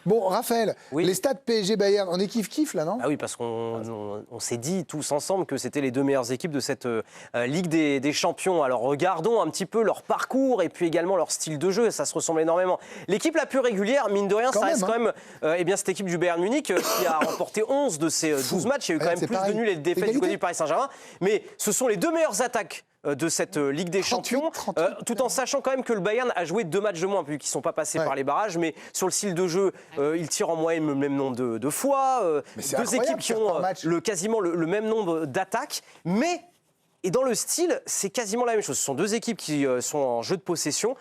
Bon, Raphaël, Oui. les stats PSG-Bayern, on est kiff-kiff là, non? Ah oui, parce qu'on s'est dit tous ensemble que c'était les deux meilleures équipes de cette Ligue des Champions. Alors regardons un petit peu leur parcours et puis également leur style de jeu, ça se ressemble énormément. L'équipe la plus régulière, mine de rien, ça reste quand même cette équipe du Bayern Munich qui a remporté 11 de ses 12 matchs. Il y a eu quand même plus de nuls et de défaites du côté du Paris Saint-Germain. Mais ce sont les deux meilleures attaques de cette Ligue des Champions, 38. Tout en sachant quand même que le Bayern a joué 2 matchs de moins, vu qu'ils ne sont pas passés par les barrages, mais sur le style de jeu, ils tirent en moyenne le même nombre de fois, deux équipes qui ont quasiment le même nombre d'attaques, mais... Et dans le style, c'est quasiment la même chose. Ce sont deux équipes qui sont en jeu de possession,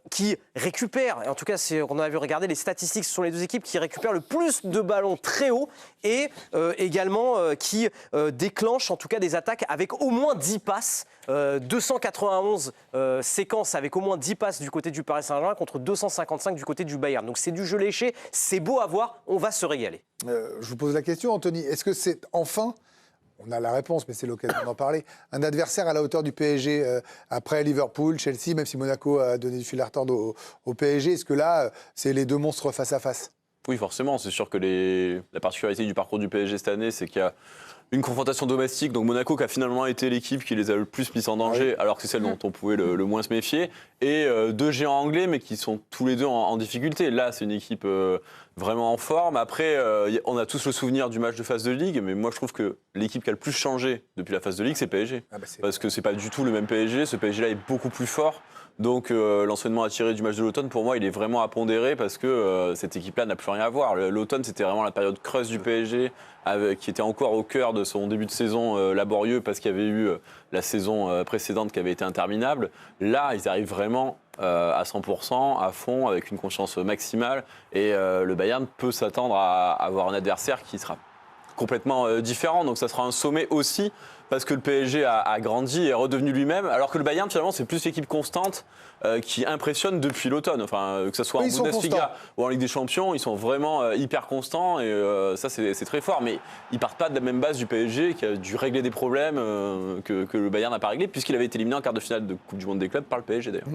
qui récupèrent, et en tout cas, on a vu regarder les statistiques, ce sont les deux équipes qui récupèrent le plus de ballons très haut et également qui déclenchent en tout cas des attaques avec au moins 10 passes. 291 séquences avec au moins 10 passes du côté du Paris Saint-Germain contre 255 du côté du Bayern. Donc c'est du jeu léché, c'est beau à voir, on va se régaler. Je vous pose la question, Anthony, est-ce que c'est enfin... On a la réponse, mais c'est l'occasion d'en parler. Un adversaire à la hauteur du PSG après Liverpool, Chelsea, même si Monaco a donné du fil à retordre au PSG. Est-ce que là, c'est les deux monstres face à face? Oui, forcément. C'est sûr que la particularité du parcours du PSG cette année, c'est qu'il y a une confrontation domestique. Donc Monaco qui a finalement été l'équipe qui les a le plus mis en danger, alors que c'est celle dont on pouvait le moins se méfier. Et deux géants anglais, mais qui sont tous les deux en difficulté. Là, c'est une équipe vraiment en forme. Après, on a tous le souvenir du match de phase de Ligue, mais moi je trouve que l'équipe qui a le plus changé depuis la phase de Ligue, c'est PSG. Parce que c'est pas du tout le même PSG. Ce PSG-là est beaucoup plus fort. Donc l'enseignement à tirer du match de l'automne, pour moi, il est vraiment à pondérer parce que cette équipe-là n'a plus rien à voir. L'automne, c'était vraiment la période creuse du PSG, qui était encore au cœur de son début de saison laborieux parce qu'il y avait eu la saison précédente qui avait été interminable. Là, ils arrivent vraiment à 100%, à fond, avec une confiance maximale. Et le Bayern peut s'attendre à avoir un adversaire qui sera complètement différent. Donc ça sera un sommet aussi parce que le PSG a grandi et est redevenu lui-même, alors que le Bayern, finalement, c'est plus l'équipe constante qui impressionne depuis l'automne. Enfin, que ce soit en Bundesliga ou en Ligue des Champions, ils sont vraiment hyper constants et ça, c'est très fort. Mais ils partent pas de la même base du PSG qui a dû régler des problèmes que le Bayern n'a pas réglé, puisqu'il avait été éliminé en quart de finale de Coupe du Monde des clubs par le PSG, d'ailleurs.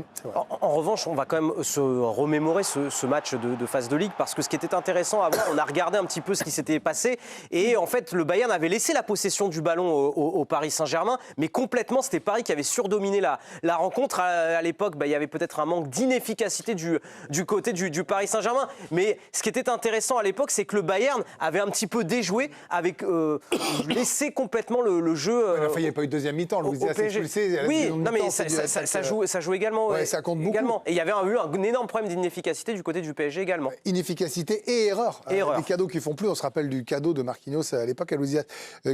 En revanche, on va quand même se remémorer ce match de phase de Ligue, parce que ce qui était intéressant à voir, on a regardé un petit peu ce qui s'était passé, et en fait, le Bayern avait laissé la possession du ballon au Paris Saint-Germain, mais complètement, c'était Paris qui avait surdominé la rencontre. À l'époque, il y avait peut-être un manque d'inefficacité du côté du Paris Saint-Germain. Mais ce qui était intéressant à l'époque, c'est que le Bayern avait un petit peu déjoué, avec laissé complètement le jeu. Il n'y a pas eu de deuxième mi-temps, Louis s'est expulsé. Oui, non, mais ça joue également. Ouais, ça compte beaucoup. Également. Et il y avait eu un énorme problème d'inefficacité du côté du PSG également. Inefficacité et erreur. Les cadeaux qu'ils font plus, on se rappelle du cadeau de Marquinhos à l'époque à Louis.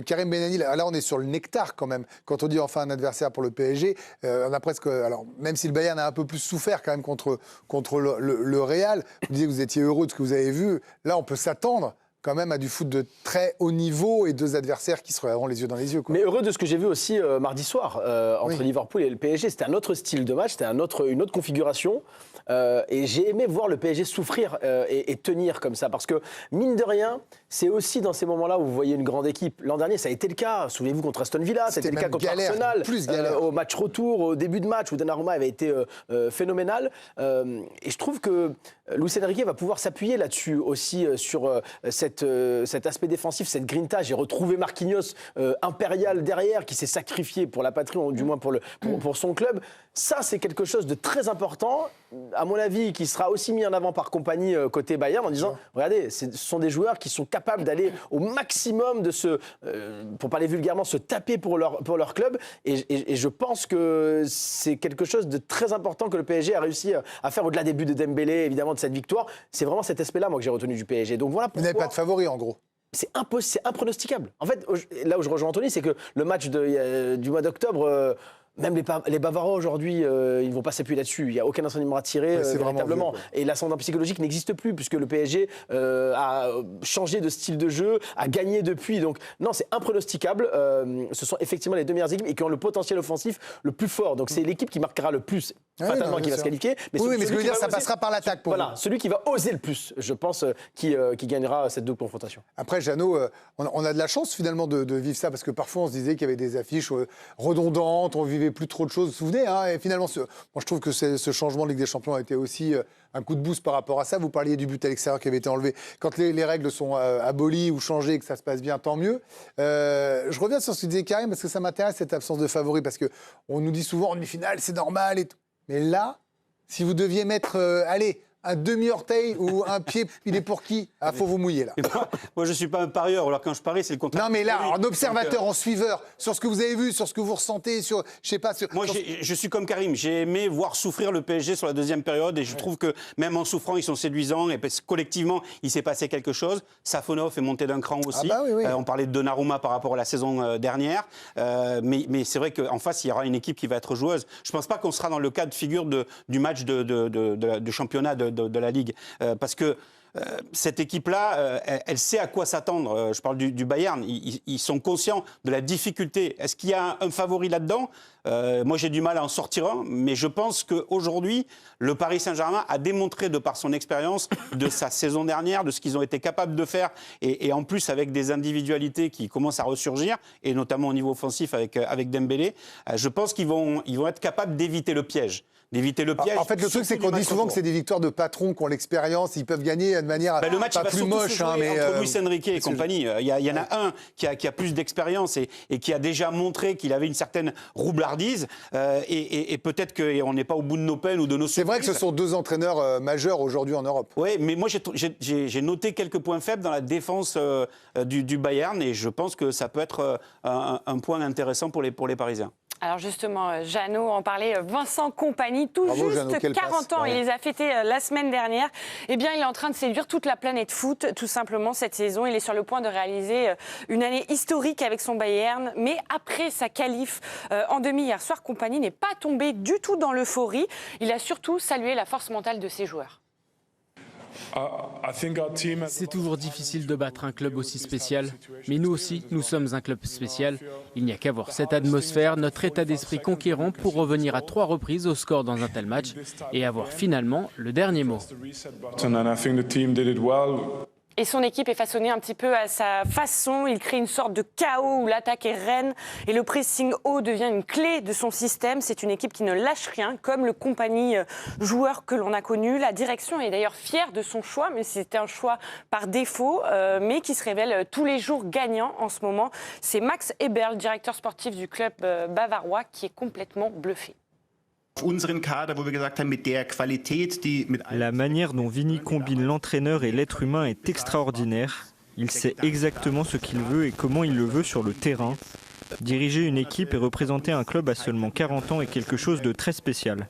Karim Benani, là on est sur le nectar quand même. Quand on dit enfin un adversaire pour le PSG, on a presque. Alors même si le Bayern a un peu plus souffert quand même contre le Real, vous disiez que vous étiez heureux de ce que vous avez vu. Là, on peut s'attendre quand même à du foot de très haut niveau et deux adversaires qui se regarderont les yeux dans les yeux. Quoi. Mais heureux de ce que j'ai vu aussi mardi soir entre Liverpool et le PSG. C'était un autre style de match, c'était une autre configuration. Et j'ai aimé voir le PSG souffrir et tenir comme ça. Parce que, mine de rien, c'est aussi dans ces moments-là où vous voyez une grande équipe. L'an dernier, ça a été le cas. Souvenez-vous contre Aston Villa, c'était le cas contre Arsenal. Au match retour, au début de match, où Donnarumma avait été phénoménal. Et je trouve que Luis Enrique va pouvoir s'appuyer là-dessus aussi sur cet aspect défensif, cette grinta. J'ai retrouvé Marquinhos impérial derrière, qui s'est sacrifié pour la patrie, ou du moins pour son club. Ça, c'est quelque chose de très important, à mon avis, qui sera aussi mis en avant par Kompany côté Bayern, en disant, regardez, ce sont des joueurs qui sont capables d'aller au maximum de pour parler vulgairement, se taper pour leur club. Et je pense que c'est quelque chose de très important que le PSG a réussi à faire au-delà des buts de Dembélé, évidemment, de cette victoire. C'est vraiment cet aspect-là, moi, que j'ai retenu du PSG. Donc voilà pourquoi... Vous n'avez pas de favori, en gros. C'est impronosticable. En fait, là où je rejoins Anthony, c'est que le match du mois d'octobre... Même les Bavarois aujourd'hui, ils ne vont pas s'appuyer là-dessus. Il n'y a aucun enseignement à tirer véritablement. Et l'ascendant psychologique n'existe plus puisque le PSG a changé de style de jeu, a gagné depuis. Donc non, c'est impronosticable. Ce sont effectivement les deux meilleures équipes et qui ont le potentiel offensif le plus fort. Donc c'est l'équipe qui marquera le plus, fatalement, qui va se qualifier. Mais oui, mais ce que je veux dire, ça passera par l'attaque. Voilà, celui qui va oser le plus, je pense, qui gagnera cette double confrontation. Après, Jeannot, on a de la chance finalement de vivre ça parce que parfois on se disait qu'il y avait des affiches redondantes, on vivait arrivait plus trop de choses, vous vous souvenez, hein, et finalement, moi je trouve que ce changement de Ligue des Champions a été aussi un coup de boost par rapport à ça. Vous parliez du but à l'extérieur qui avait été enlevé. Quand les règles sont abolies ou changées et que ça se passe bien, tant mieux. Je reviens sur ce que disait Karim parce que ça m'intéresse, cette absence de favoris, parce qu'on nous dit souvent en demi-finale, c'est normal et tout. Mais là, si vous deviez mettre, un demi-orteil ou un pied, il est pour qui? Ah, faut vous mouiller, là. Moi, je ne suis pas un parieur. Alors, quand je parie, c'est le contraire. Non, mais là, en observateur, en suiveur, sur ce que vous avez vu, sur ce que vous ressentez, je sais pas... Moi, je suis comme Karim. J'ai aimé voir souffrir le PSG sur la deuxième période. Et je trouve que, même en souffrant, ils sont séduisants. Et parce que, collectivement, il s'est passé quelque chose. Safonov est monté d'un cran aussi. Ah bah oui. On parlait de Donnarumma par rapport à la saison dernière. Mais c'est vrai qu'en face, il y aura une équipe qui va être joueuse. Je ne pense pas qu'on sera dans le cas de figure du match de championnat de la Ligue. Parce que cette équipe-là, elle sait à quoi s'attendre. Je parle du Bayern. Ils sont conscients de la difficulté. Est-ce qu'il y a un favori là-dedans ? Moi, j'ai du mal à en sortir un, mais je pense qu'aujourd'hui, le Paris Saint-Germain a démontré, de par son expérience, de sa saison dernière, de ce qu'ils ont été capables de faire, et en plus avec des individualités qui commencent à ressurgir, et notamment au niveau offensif avec Dembélé, je pense qu'ils vont être capables d'éviter le piège. En fait, le truc, c'est qu'on dit souvent que c'est des victoires de patrons qui ont l'expérience, ils peuvent gagner de manière le match pas va plus surtout moche. se jouer entre Luis Enrique et compagnie. Il y en a un qui a plus d'expérience et qui a déjà montré qu'il avait une certaine roublardise. Et peut-être qu'on n'est pas au bout de nos peines ou de nos surprises. C'est vrai que ce sont deux entraîneurs majeurs aujourd'hui en Europe. Oui, mais moi, j'ai noté quelques points faibles dans la défense du Bayern et je pense que ça peut être un point intéressant pour les Parisiens. Alors justement, Jeannot en parlait, Vincent Kompany, tout Bravo, juste Jeannot, 40 ans, il les a fêtés la semaine dernière. Eh bien, il est en train de séduire toute la planète foot, tout simplement, cette saison. Il est sur le point de réaliser une année historique avec son Bayern. Mais après sa qualif en demi hier soir, Kompany n'est pas tombé du tout dans l'euphorie. Il a surtout salué la force mentale de ses joueurs. C'est toujours difficile de battre un club aussi spécial, mais nous aussi, nous sommes un club spécial. Il n'y a qu'à voir cette atmosphère, notre état d'esprit conquérant pour revenir à 3 reprises au score dans un tel match et avoir finalement le dernier mot. Et son équipe est façonnée un petit peu à sa façon. Il crée une sorte de chaos où l'attaque est reine et le pressing haut devient une clé de son système. C'est une équipe qui ne lâche rien, comme le Kompany joueur que l'on a connu. La direction est d'ailleurs fière de son choix, mais c'était un choix par défaut, mais qui se révèle tous les jours gagnant en ce moment. C'est Max Eberl, directeur sportif du club bavarois, qui est complètement bluffé. La manière dont Vini combine l'entraîneur et l'être humain est extraordinaire. Il sait exactement ce qu'il veut et comment il le veut sur le terrain. Diriger une équipe et représenter un club à seulement 40 ans est quelque chose de très spécial.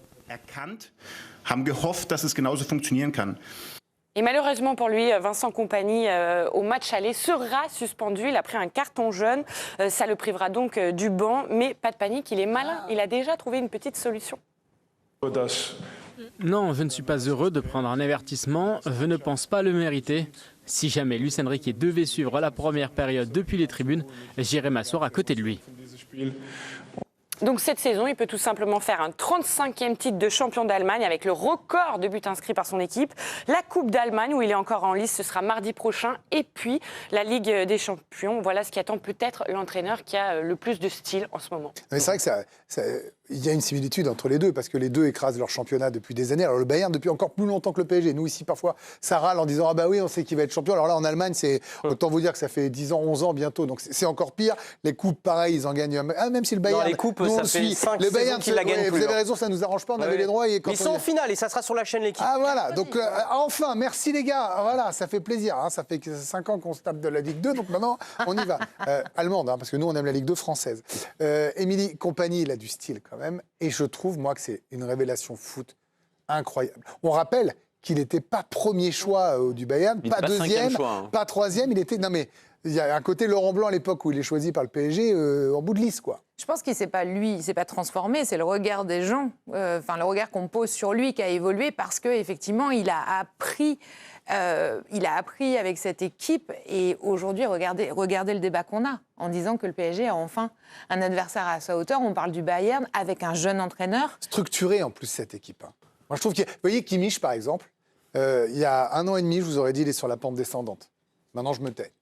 Et malheureusement pour lui, Vincent Kompany, au match aller, sera suspendu. Il a pris un carton jaune. Ça le privera donc du banc. Mais pas de panique, il est malin. Il a déjà trouvé une petite solution. Non, je ne suis pas heureux de prendre un avertissement. Je ne pense pas le mériter. Si jamais Luis Enrique devait suivre la première période depuis les tribunes, j'irai m'asseoir à côté de lui. Donc cette saison, il peut tout simplement faire un 35e titre de champion d'Allemagne avec le record de buts inscrits par son équipe. La Coupe d'Allemagne, où il est encore en lice, ce sera mardi prochain. Et puis la Ligue des Champions. Voilà ce qui attend peut-être l'entraîneur qui a le plus de style en ce moment. Mais c'est vrai que il y a une similitude entre les deux, parce que les deux écrasent leur championnat depuis des années. Alors le Bayern depuis encore plus longtemps que le PSG. Nous ici parfois ça râle en disant ah bah oui on sait qu'il va être champion. Alors là en Allemagne c'est autant vous dire que ça fait 10 ans, 11 ans bientôt. Donc c'est encore pire. Les coupes pareil ils en gagnent. Ah, même si le Bayern. Dans les coupes ça fait 5 le Bayern qu'il la gagne plus. Vous avez raison ça nous arrange pas. On avait les droits. Et quand ils sont en finale et ça sera sur la chaîne l'équipe. Ah voilà donc enfin merci les gars. Voilà ça fait plaisir. Hein. Ça fait 5 ans qu'on se tape de la Ligue 2 donc maintenant on y va. Allemande hein, parce que nous on aime la Ligue 2 française. Émilie Kompany il a du style quand même et je trouve, moi, que c'est une révélation foot incroyable. On rappelle qu'il n'était pas premier choix du Bayern, pas deuxième, choix, pas troisième. Il était... Non, mais il y a un côté Laurent Blanc à l'époque où il est choisi par le PSG en bout de liste, quoi. Je pense qu'il ne s'est pas, lui, il s'est pas transformé, c'est le regard des gens, le regard qu'on pose sur lui qui a évolué parce qu'effectivement, il a appris avec cette équipe et aujourd'hui, regardez le débat qu'on a en disant que le PSG a enfin un adversaire à sa hauteur. On parle du Bayern avec un jeune entraîneur. Structuré en plus cette équipe. Hein. Moi je trouve vous voyez Kimmich par exemple, il y a 1 an et demi, je vous aurais dit il est sur la pente descendante. Maintenant je me tais.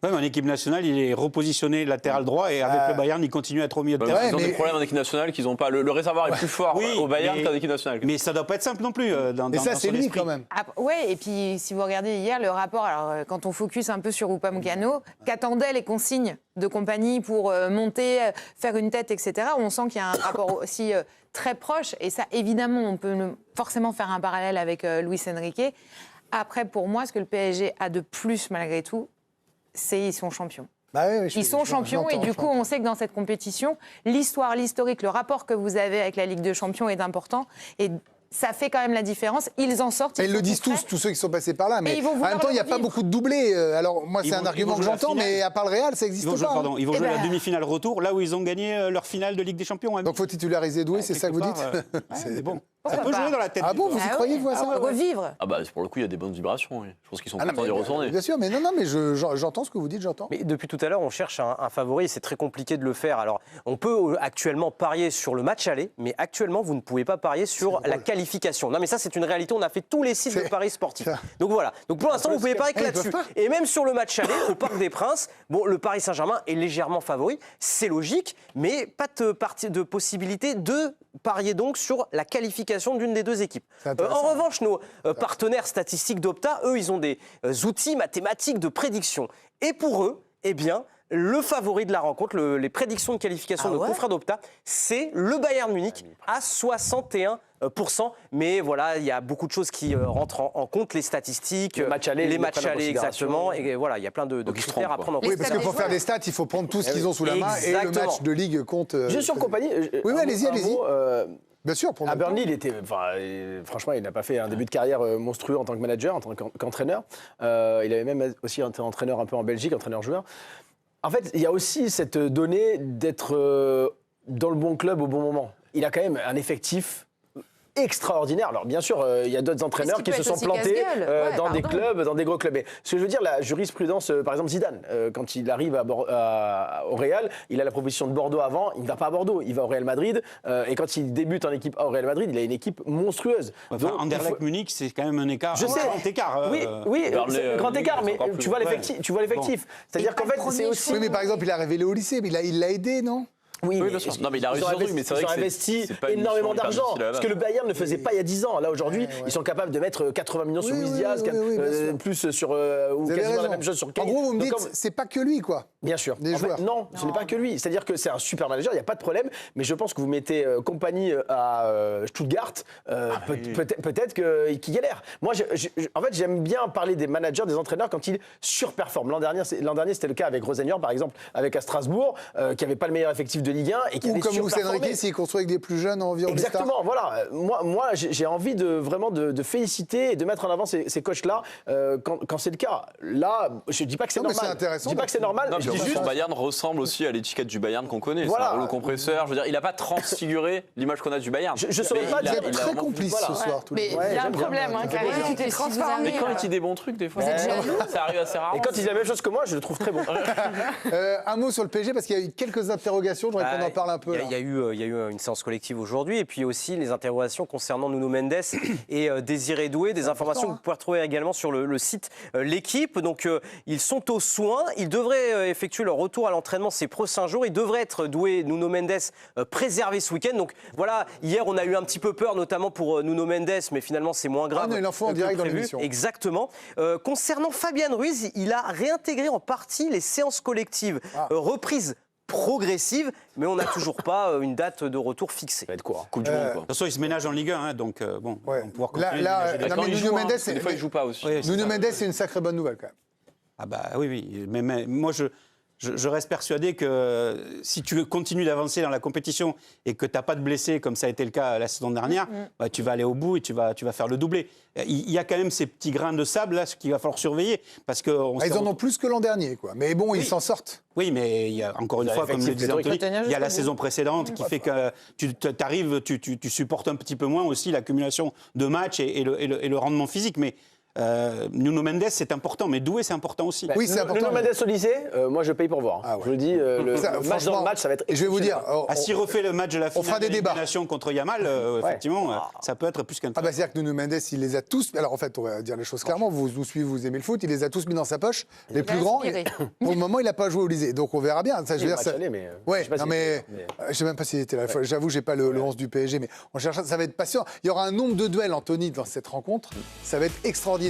Ouais, mais en équipe nationale, il est repositionné latéral droit et avec le Bayern, il continue à être au milieu de terrain. Ils ont des problèmes en équipe nationale qu'ils n'ont pas. Le réservoir est plus fort au Bayern qu'en équipe nationale. Mais ça ne doit pas être simple non plus. Et ça, c'est lui quand même. Ouais, et puis si vous regardez hier le rapport, alors quand on focus un peu sur Upamecano, qu'attendaient les consignes de compagnie pour monter, faire une tête, etc. On sent qu'il y a un rapport aussi très proche. Et ça, évidemment, on peut forcément faire un parallèle avec Luis Enrique. Après, pour moi, ce que le PSG a de plus, malgré tout, c'est ils sont champions. Ils sont champions et du coup, on sait que dans cette compétition, l'histoire, l'historique, le rapport que vous avez avec la Ligue des Champions est important. Et ça fait quand même la différence. Ils en sortent. Ils le disent tous ceux qui sont passés par là. Mais en même temps, il n'y a pas beaucoup de doublés. Alors, moi, c'est un argument que j'entends, mais à part le Real, ça n'existe pas. Ils vont jouer la demi-finale retour, là où ils ont gagné leur finale de Ligue des Champions. Donc, il faut titulariser Doué, c'est ça que vous dites? C'est bon. Ça peut jouer dans la tête. Ah bon, vous y croyez, vous, à ça? Revivre. Ah bah, pour le coup, il y a des bonnes vibrations. Je pense qu'ils sont contents d'y retourner. Bien sûr, mais j'entends ce que vous dites, j'entends. Mais depuis tout à l'heure, on cherche un favori, c'est très compliqué de le faire. Alors, on peut actuellement parier sur le match aller, mais actuellement, vous ne pouvez pas parier sur la qualification. Non, mais ça, c'est une réalité. On a fait tous les sites de paris sportifs. Donc voilà. Donc pour l'instant, vous pouvez parier que là-dessus. Et même sur le match aller, au Parc des Princes, bon, le Paris Saint-Germain est légèrement favori. C'est logique, mais pas de possibilité de parier donc sur la qualification d'une des deux équipes. En revanche, nos partenaires statistiques d'Opta, eux, ils ont des outils mathématiques de prédiction. Et pour eux, eh bien, le favori de la rencontre, les prédictions de qualification de confrères d'Opta, c'est le Bayern Munich à 61%. Mais voilà, il y a beaucoup de choses qui rentrent en compte, les statistiques, les matchs allés exactement. Et voilà, il y a plein de critères à prendre en compte. Oui, parce que pour faire des stats, il faut prendre tout ce qu'ils ont sous la main et le match de ligue compte. Juste sur compagnie. Oui, allez-y. Bien sûr. À Burnley, franchement, il n'a pas fait un début de carrière monstrueux en tant que manager, en tant qu'entraîneur. Il avait même aussi été entraîneur un peu en Belgique, entraîneur-joueur. En fait, il y a aussi cette donnée d'être dans le bon club au bon moment. Il a quand même un effectif extraordinaire. Alors bien sûr, il y a d'autres entraîneurs qui se sont plantés dans des clubs, dans des gros clubs. Mais ce que je veux dire, la jurisprudence, par exemple Zidane, quand il arrive au Real, il a la proposition de Bordeaux avant, il ne va pas à Bordeaux, il va au Real Madrid. Et quand il débute en équipe A au Real Madrid, il a une équipe monstrueuse. Donc, Anderlecht Munich, c'est quand même un écart. Je sais, grand écart. Oui, grand écart, mais tu vois l'effectif. C'est-à-dire qu'en fait, c'est aussi. Oui, mais par exemple, il a révélé au lycée, mais il l'a aidé, non? Oui, bien sûr. Non, mais il a réussi mais c'est vrai ils ont investi énormément d'argent. Ce que le Bayern ne faisait pas il y a 10 ans. Là, aujourd'hui, ils sont capables de mettre 80 millions sur Luis Diaz, plus sur. Ou quasiment la même chose sur Kane. En gros, vous me dites, c'est pas que lui, quoi. Bien sûr. Non, ce n'est pas que lui. C'est-à-dire que c'est un super manager, il n'y a pas de problème. Mais je pense que vous mettez compagnie à Stuttgart, peut-être qu'il galère. Moi, en fait, j'aime bien parler des managers, des entraîneurs quand ils surperforment. L'an dernier, c'était le cas avec Rosenior, par exemple, avec à Strasbourg, qui n'avait pas le meilleur effectif de Ligue 1 et qui ou avait comme Luis Enrique, s'il construit avec des plus jeunes environ. Exactement, voilà. Moi j'ai envie vraiment de féliciter et de mettre en avant ces coachs-là quand c'est le cas. Là, je ne dis pas que c'est normal. C'est intéressant. Je dis pas que c'est normal. Je dis juste le Bayern ressemble aussi à l'étiquette du Bayern qu'on connaît. Voilà. C'est un rouleau compresseur. Je veux dire, il n'a pas transfiguré l'image qu'on a du Bayern. Je saurais pas dire. Vous êtes très complices ce soir, tous les deux. Mais il y a un problème, Karim. Tu t'es transformé. Mais quand il dit des bons trucs, des fois, ça arrive assez rarement. Et quand il dit la même chose que moi, je le trouve très bon. Un mot sur le PSG, parce qu'il y a eu quelques interrogations. Je voudrais qu'on en parle un peu. Il y a eu une séance collective aujourd'hui, et puis aussi les interrogations concernant Nuno Mendes et Désiré Doué, des informations que vous pouvez retrouver également sur le site L'Équipe. Donc ils sont aux soins, ils devraient effectuer leur retour à l'entraînement ces prochains jours. Ils devraient être Doué, Nuno Mendes préservés ce week-end. Donc voilà, hier on a eu un petit peu peur, notamment pour Nuno Mendes, mais finalement c'est moins grave. On a eu l'info en direct dans l'émission. Exactement. Concernant Fabian Ruiz, il a réintégré en partie les séances collectives, reprises progressive, mais on n'a toujours pas une date de retour fixée. Ça va être quoi, Coupe du Monde, quoi. De toute façon, il se ménage en Ligue 1, donc bon, on va pouvoir continuer. Non, mais Nuno Mendes, des fois, il joue pas aussi. Nuno Mendes, c'est une sacrée bonne nouvelle, quand même. Ah bah oui. Mais moi, je reste persuadé que si tu continues d'avancer dans la compétition et que tu n'as pas de blessés, comme ça a été le cas la saison dernière, bah, tu vas aller au bout et tu vas faire le doublé. Il y a quand même ces petits grains de sable là, qu'il va falloir surveiller. Parce que ils en ont plus que l'an dernier, quoi. Mais bon, ils s'en sortent. Oui, mais il y a, encore une fois, comme le disait Anthony, il y a la saison précédente qui fait que tu arrives, tu supportes un petit peu moins aussi l'accumulation de matchs et le rendement physique. Mais Nuno Mendes, c'est important, mais Doué, c'est important aussi. Oui, c'est important. Nuno Mendes au lycée, moi je paye pour voir. Ah ouais. Je le dis, le match dans franchement, le match, ça va être. Et je vais vous dire, S'il refait le match de la on fera finale des de débats. l'élimination contre Yamal, effectivement, ça peut être plus qu'un. ah bah c'est-à-dire que Nuno Mendes, il les a tous. Alors en fait, on va dire les choses clairement. Vous nous suivez, vous aimez le foot. Il les a tous mis dans sa poche, les plus grands. inspiré. Pour le moment, il n'a pas joué au lycée, donc on verra bien. Ça, je veux dire, match ça- aller, mais, ouais, je sais pas non s'il mais était là, mais- je sais même pas s'il était là. J'avoue, j'ai pas le 11 du PSG, mais on cherche. Ça va être patient. Il y aura un nombre de duels, Anthony, dans cette rencontre. Ça va être extraordinaire.